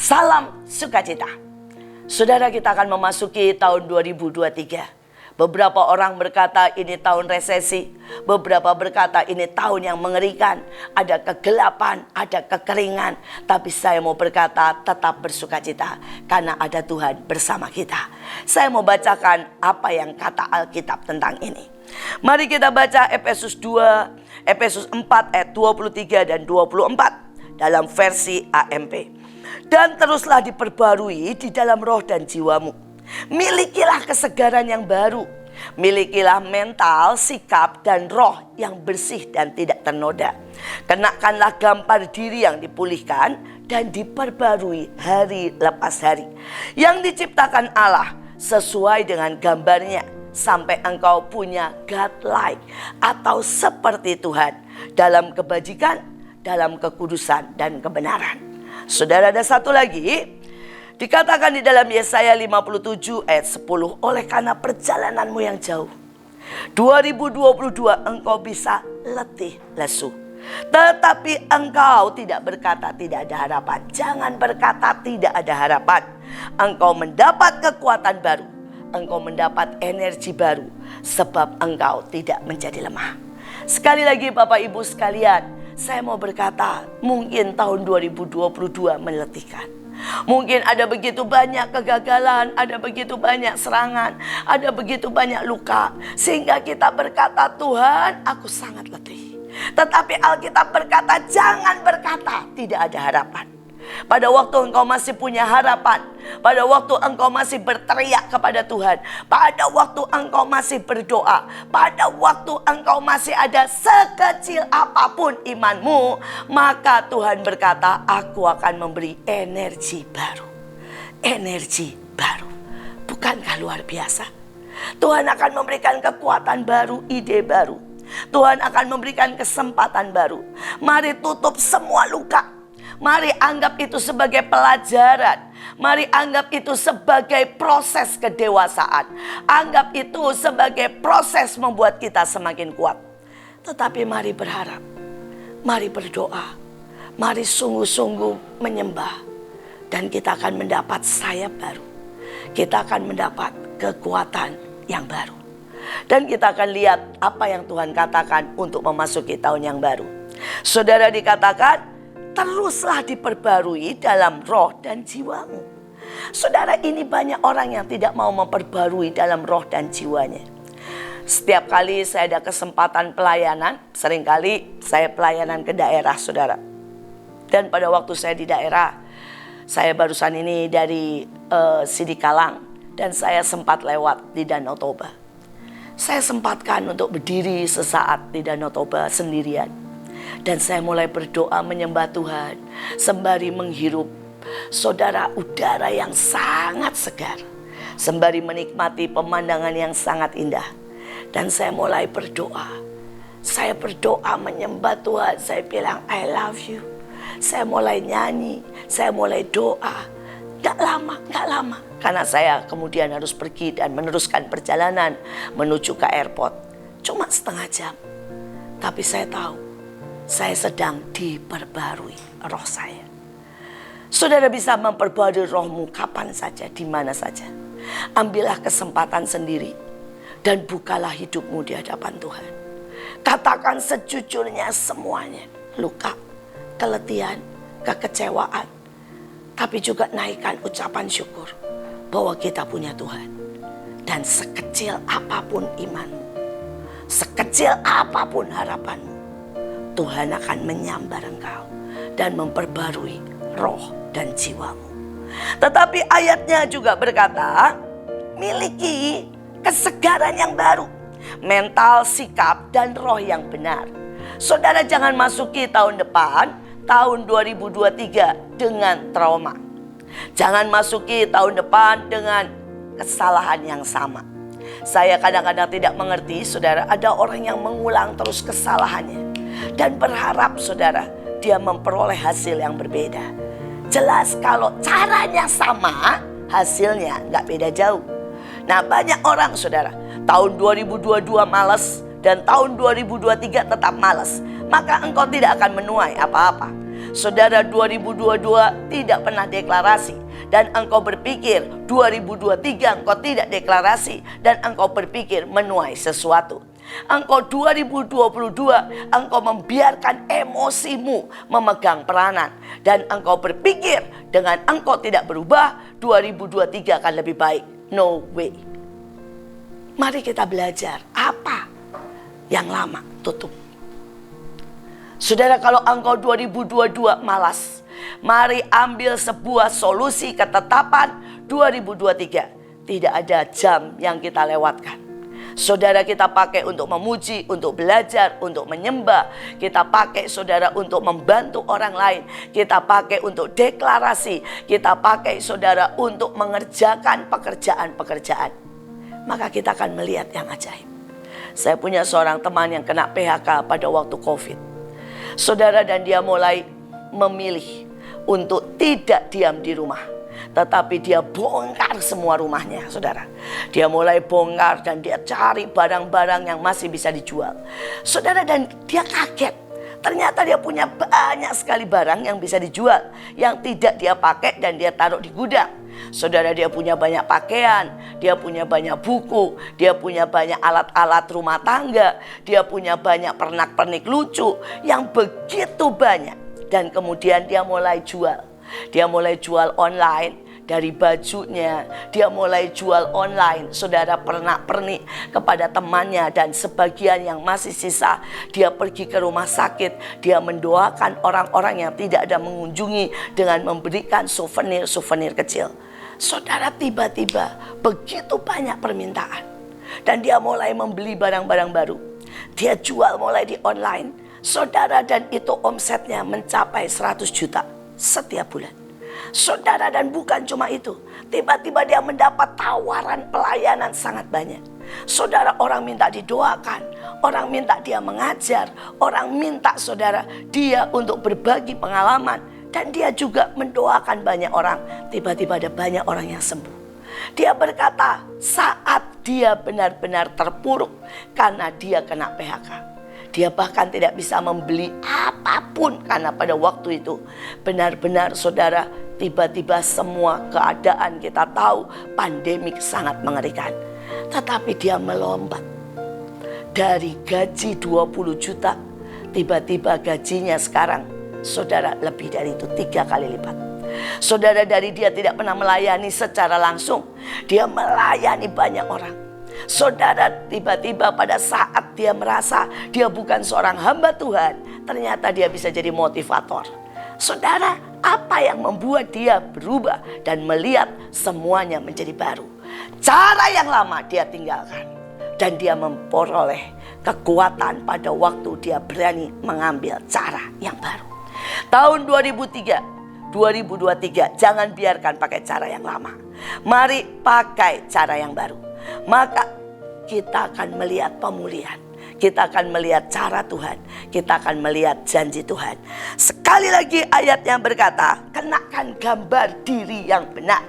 Salam sukacita. Saudara, kita akan memasuki tahun 2023. Beberapa orang berkata ini tahun resesi. Beberapa berkata ini tahun yang mengerikan. Ada kegelapan, ada kekeringan. Tapi saya mau berkata tetap bersukacita. Karena ada Tuhan bersama kita. Saya mau bacakan apa yang kata Alkitab tentang ini. Mari kita baca Efesus 4 ayat 23 dan 24. Dalam versi AMP. Dan teruslah diperbarui di dalam roh dan jiwamu. Milikilah kesegaran yang baru. Milikilah mental, sikap, dan roh yang bersih dan tidak ternoda. Kenakanlah gambar diri yang dipulihkan dan diperbarui hari lepas hari. Yang diciptakan Allah sesuai dengan gambarnya. Sampai engkau punya God-like atau seperti Tuhan. Dalam kebajikan, dalam kekudusan, dan kebenaran. Saudara, ada satu lagi. Dikatakan di dalam Yesaya 57 ayat 10. Oleh karena perjalananmu yang jauh, 2022 engkau bisa letih lesu. Tetapi engkau tidak berkata tidak ada harapan. Jangan berkata tidak ada harapan. Engkau mendapat kekuatan baru. Engkau mendapat energi baru. Sebab engkau tidak menjadi lemah. Sekali lagi Bapak Ibu sekalian, saya mau berkata, mungkin tahun 2022 meletihkan. Mungkin ada begitu banyak kegagalan, ada begitu banyak serangan, ada begitu banyak luka. Sehingga kita berkata, Tuhan, aku sangat letih. Tetapi Alkitab berkata, jangan berkata tidak ada harapan. Pada waktu engkau masih punya harapan, pada waktu engkau masih berteriak kepada Tuhan, pada waktu engkau masih berdoa, pada waktu engkau masih ada sekecil apapun imanmu, maka Tuhan berkata, aku akan memberi energi baru. Energi baru. Bukankah luar biasa? Tuhan akan memberikan kekuatan baru, ide baru. Tuhan akan memberikan kesempatan baru. Mari tutup semua luka. Mari anggap itu sebagai pelajaran. Mari anggap itu sebagai proses kedewasaan. Anggap itu sebagai proses membuat kita semakin kuat. Tetapi mari berharap. Mari berdoa. Mari sungguh-sungguh menyembah. Dan kita akan mendapat sayap baru. Kita akan mendapat kekuatan yang baru. Dan kita akan lihat apa yang Tuhan katakan untuk memasuki tahun yang baru. Saudara, dikatakan, teruslah diperbarui dalam roh dan jiwamu. Saudara, ini banyak orang yang tidak mau memperbarui dalam roh dan jiwanya. Setiap kali saya ada kesempatan pelayanan, seringkali saya pelayanan ke daerah, saudara. Dan pada waktu saya di daerah, saya barusan ini dari Sidikalang, dan saya sempat lewat di Danau Toba. Saya sempatkan untuk berdiri sesaat di Danau Toba sendirian. Dan saya mulai berdoa menyembah Tuhan sembari menghirup, saudara, udara yang sangat segar, sembari menikmati pemandangan yang sangat indah. Dan saya mulai berdoa. Saya berdoa menyembah Tuhan. Saya bilang I love you. Saya mulai nyanyi, saya mulai doa. Gak lama. Karena saya kemudian harus pergi dan meneruskan perjalanan menuju ke airport. Cuma setengah jam. Tapi saya tahu saya sedang diperbarui roh saya. Saudara bisa memperbarui rohmu kapan saja, di mana saja. Ambillah kesempatan sendiri dan bukalah hidupmu di hadapan Tuhan. Katakan sejujurnya semuanya. Luka, keletihan, kekecewaan. Tapi juga naikkan ucapan syukur bahwa kita punya Tuhan. Dan sekecil apapun imanmu, sekecil apapun harapanmu, Tuhan akan menyambar engkau dan memperbarui roh dan jiwamu. Tetapi ayatnya juga berkata, miliki kesegaran yang baru, mental, sikap, dan roh yang benar. Saudara, jangan masuki tahun depan, tahun 2023 dengan trauma. Jangan masuki tahun depan dengan kesalahan yang sama. Saya kadang-kadang tidak mengerti, saudara, ada orang yang mengulang terus kesalahannya. Dan berharap, saudara, dia memperoleh hasil yang berbeda. Jelas kalau caranya sama, hasilnya gak beda jauh. Nah, banyak orang, saudara, tahun 2022 malas dan tahun 2023 tetap malas. Maka engkau tidak akan menuai apa-apa. Saudara, 2022 tidak pernah deklarasi dan engkau berpikir 2023 engkau tidak deklarasi dan engkau berpikir menuai sesuatu. Engkau 2022 engkau membiarkan emosimu memegang peranan dan engkau berpikir dengan engkau tidak berubah 2023 akan lebih baik. No way. Mari kita belajar apa yang lama tutup. Saudara, kalau engkau 2022 malas, mari ambil sebuah solusi ketetapan 2023. Tidak ada jam yang kita lewatkan. Saudara, kita pakai untuk memuji, untuk belajar, untuk menyembah. Kita pakai, saudara, untuk membantu orang lain. Kita pakai untuk deklarasi. Kita pakai, saudara, untuk mengerjakan pekerjaan-pekerjaan. Maka kita akan melihat yang ajaib. Saya punya seorang teman yang kena PHK pada waktu COVID. Saudara, dan dia mulai memilih untuk tidak diam di rumah. Tetapi dia bongkar semua rumahnya, saudara. Dia mulai bongkar dan dia cari barang-barang yang masih bisa dijual. Saudara, dan dia kaget. Ternyata dia punya banyak sekali barang yang bisa dijual, yang tidak dia pakai dan dia taruh di gudang. Saudara, dia punya banyak pakaian, dia punya banyak buku, dia punya banyak alat-alat rumah tangga, dia punya banyak pernak-pernik lucu yang begitu banyak. Dan kemudian dia mulai jual. Dia mulai jual online. Dari bajunya, dia mulai jual online, saudara, pernak-pernik kepada temannya. Dan sebagian yang masih sisa, dia pergi ke rumah sakit. Dia mendoakan orang-orang yang tidak ada mengunjungi dengan memberikan souvenir-souvenir kecil. Saudara, tiba-tiba begitu banyak permintaan. Dan dia mulai membeli barang-barang baru. Dia jual mulai di online. Saudara, dan itu omsetnya mencapai 100 juta setiap bulan. Saudara, dan bukan cuma itu. Tiba-tiba dia mendapat tawaran pelayanan sangat banyak. Saudara, orang minta didoakan. Orang minta dia mengajar. Orang minta, saudara, dia untuk berbagi pengalaman. Dan dia juga mendoakan banyak orang. Tiba-tiba ada banyak orang yang sembuh. Dia berkata saat dia benar-benar terpuruk karena dia kena PHK. Dia bahkan tidak bisa membeli apapun karena pada waktu itu benar-benar, saudara, tiba-tiba semua keadaan kita tahu pandemik sangat mengerikan. Tetapi dia melompat dari gaji 20 juta, tiba-tiba gajinya sekarang, saudara, lebih dari itu 3 kali lipat. Saudara, dari dia tidak pernah melayani secara langsung, dia melayani banyak orang. Saudara, tiba-tiba pada saat dia merasa dia bukan seorang hamba Tuhan, ternyata dia bisa jadi motivator. Saudara, apa yang membuat dia berubah dan melihat semuanya menjadi baru? Cara yang lama dia tinggalkan. Dan dia memperoleh kekuatan pada waktu dia berani mengambil cara yang baru. Tahun 2023, jangan biarkan pakai cara yang lama. Mari pakai cara yang baru. Maka kita akan melihat pemulihan. Kita akan melihat cara Tuhan. Kita akan melihat janji Tuhan. Sekali lagi ayat yang berkata, kenakan gambar diri yang benar.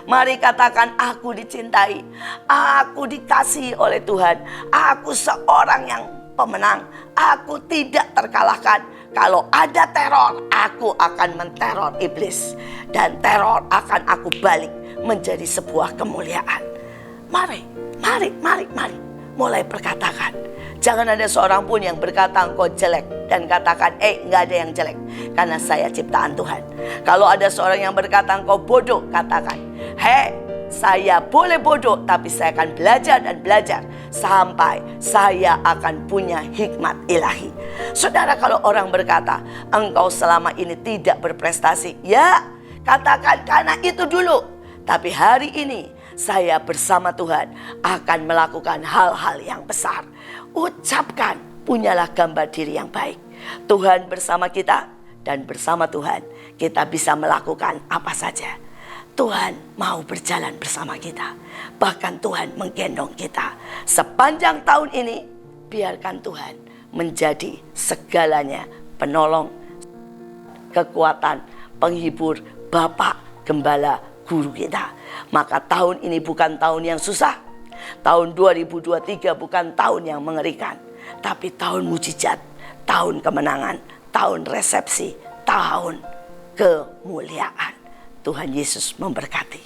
Mari katakan, aku dicintai, aku dikasihi oleh Tuhan, aku seorang yang pemenang, aku tidak terkalahkan. Kalau ada teror, aku akan menteror iblis. Dan teror akan aku balik menjadi sebuah kemuliaan. Mari. Mulai perkatakan. Jangan ada seorang pun yang berkata engkau jelek. Dan katakan, gak ada yang jelek. Karena saya ciptaan Tuhan. Kalau ada seorang yang berkata engkau bodoh, katakan, saya boleh bodoh, tapi saya akan belajar dan belajar. Sampai saya akan punya hikmat ilahi. Saudara, kalau orang berkata, engkau selama ini tidak berprestasi. Ya, katakan karena itu dulu. Tapi hari ini, saya bersama Tuhan akan melakukan hal-hal yang besar. Ucapkan, punyalah gambar diri yang baik. Tuhan bersama kita, dan bersama Tuhan kita bisa melakukan apa saja. Tuhan mau berjalan bersama kita. Bahkan Tuhan menggendong kita. Sepanjang tahun ini, biarkan Tuhan menjadi segalanya. Penolong, kekuatan, penghibur, Bapak, Gembala, Guru kita. Maka tahun ini bukan tahun yang susah. Tahun 2023 bukan tahun yang mengerikan. Tapi tahun mujizat, tahun kemenangan, tahun resepsi, tahun tahun kemuliaan. Tuhan Yesus memberkati.